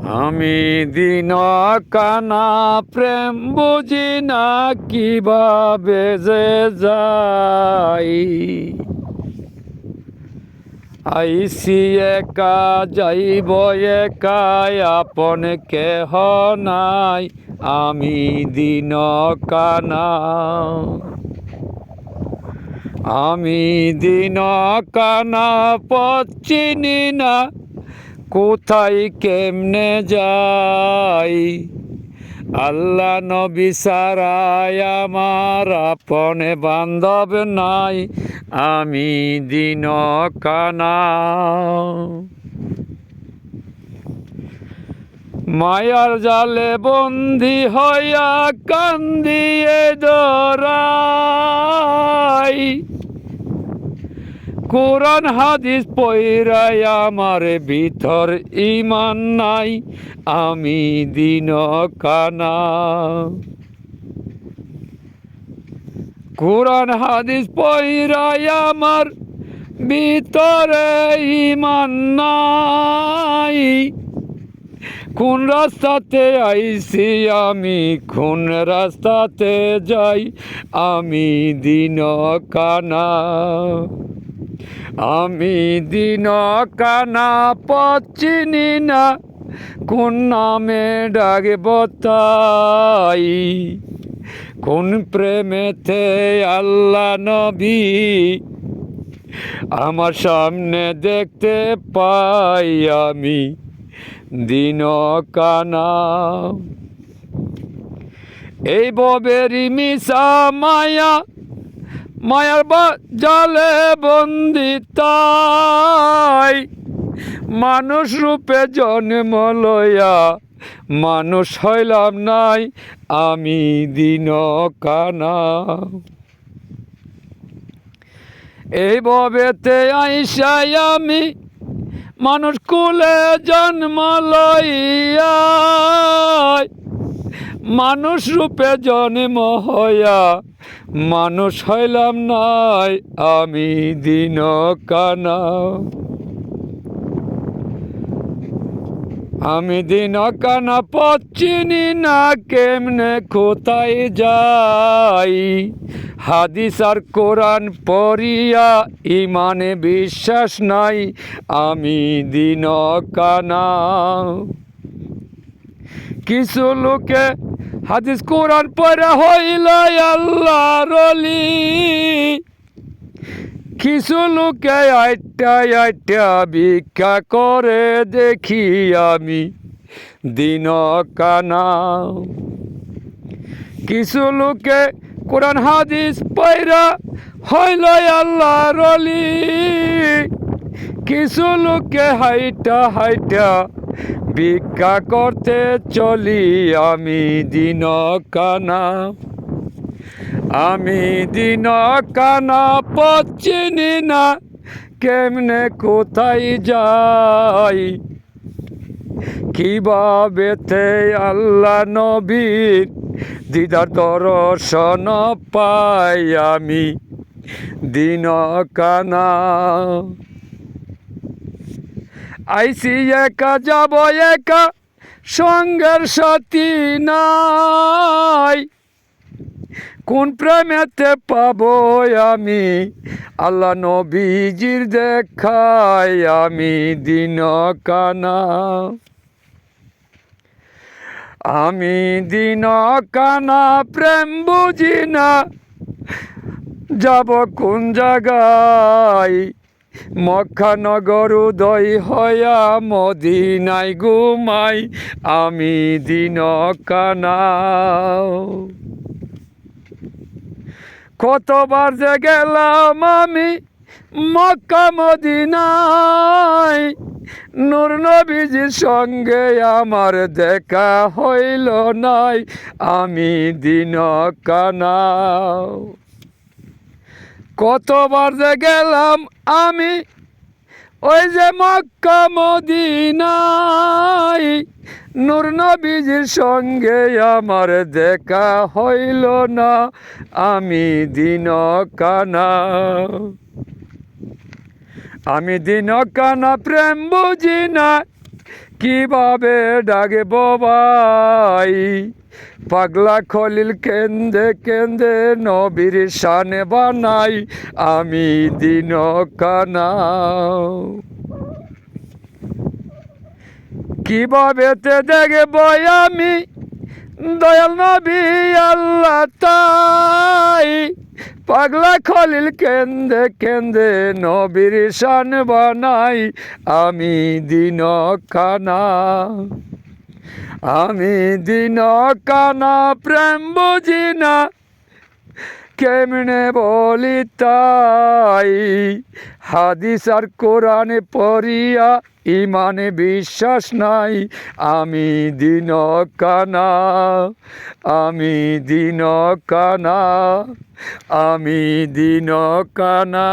আমি দিন কানা প্রেম বুঝি না কিভাবে যে যাই। আইসি একা যাইব একাই আপন কেহ নাই। আমি দিন কানা, আমি দিন কানা পথ চিনি না কোথায় কেমনে যাই। আল্লাহ নবী সারায় আমার আপন বান্ধব নাই। আমি দিন কানা, মায়ার জালে বন্দি হইয়া কান্দিয়ে দরাই। কোরআন হাদিস পইরাই আমার ভিতর ঈমান নাই। আমি দিন কানা, কোরআন হাদিস পইরাই আমার ভিতরে ঈমান নাই। কোন রাস্তাতে আইছি আমি, কোন রাস্তাতে যাই। আমি দিন কানা, আমি দিন কানা পথ চিনি না কোন নামে ডাকব তাই। কোন প্রেমেতে আল্লাহ নবী আমার সামনে দেখতে পাই। আমি দিন কানা, এই ববেরি মিশা মায়া, মায়ার জালে বন্দি তাই। মানুষ রূপে জন্ম লইয়া মানুষ হইলাম নাই। আমি দিন কানা, এই ভবেতে আইসাই আমি মানুষ কুলে জন্ম লইয়া। মানুষ রূপে জন্ম হইয়া মানুষ হইলাম নাই। আমি দিন কানা, আমি দিন কানা পথ চিনি না কেমনে কোথায় যাই। হাদিস আর কোরআন পড়িয়া ইমানে বিশ্বাস নাই। আমি দিন কানা, কিছু লোকে হাদিস কোরআন পড়া হইল আল্লাহর ওলি। কিছু লোকে আইটা আইটা ভিক্ষা করে দেখি। আমি দিন কানা, কিছু লোকে কোরআন হাদিস পড়া হইল আল্লাহর ওলি। কিছু লোকে হাইটা হাইটা ভিক্ষা করতে চলি। আমি দিন কানা, আমি দিন কানা পথ চিনি না কেমনে কোথায় যাই। কিভাবেতে আল্লাহ নবীর দিদার দর্শন পাই। আমি দিন কানা, আইসি একা যাব একা সঙ্গের সাথী নাই। কোন প্রেমেতে পাবো আমি আল্লাহ নবীজির দেখাই। আমি দিন কানা, আমি দিন কানা প্রেম বুঝি না যাব কোন জায়গায়। মক্কা নগর উদয় হইয়া মদিনায় ঘুমাই। আমি দিন কানা, কতবার যে গেলাম আমি মক্কা মদিনায়। নূর নবীজির সঙ্গে আমার দেখা হইল নাই। আমি দিন কানা, কতবার যে গেলাম আমি ওই যে মক্কা মদিনায়। নূর নবীজির সঙ্গে আমার দেখা হইল না। আমি দিন কানা, আমি দিন কানা প্রেম বুঝি না কিভাবে ডাকব ভাই পাগলা খলিল কেন্দে কেন্দে নবীর শানে বানাই আমি দিন কানা কিভাবে তে দেখব আমি দয়াল নবী আল্লাহ তাই পাগলা খলিল কেন্দে কেন্দে নবীর শান বানাই আমি দিন কানা আমি দিন কানা প্রেম বুঝি না কেমনে বলি তাই হাদিস আর কোরআনে পড়িয়া ইমানে বিশ্বাস নাই আমি দিন কানা আমি দিন কানা আমি দিন কানা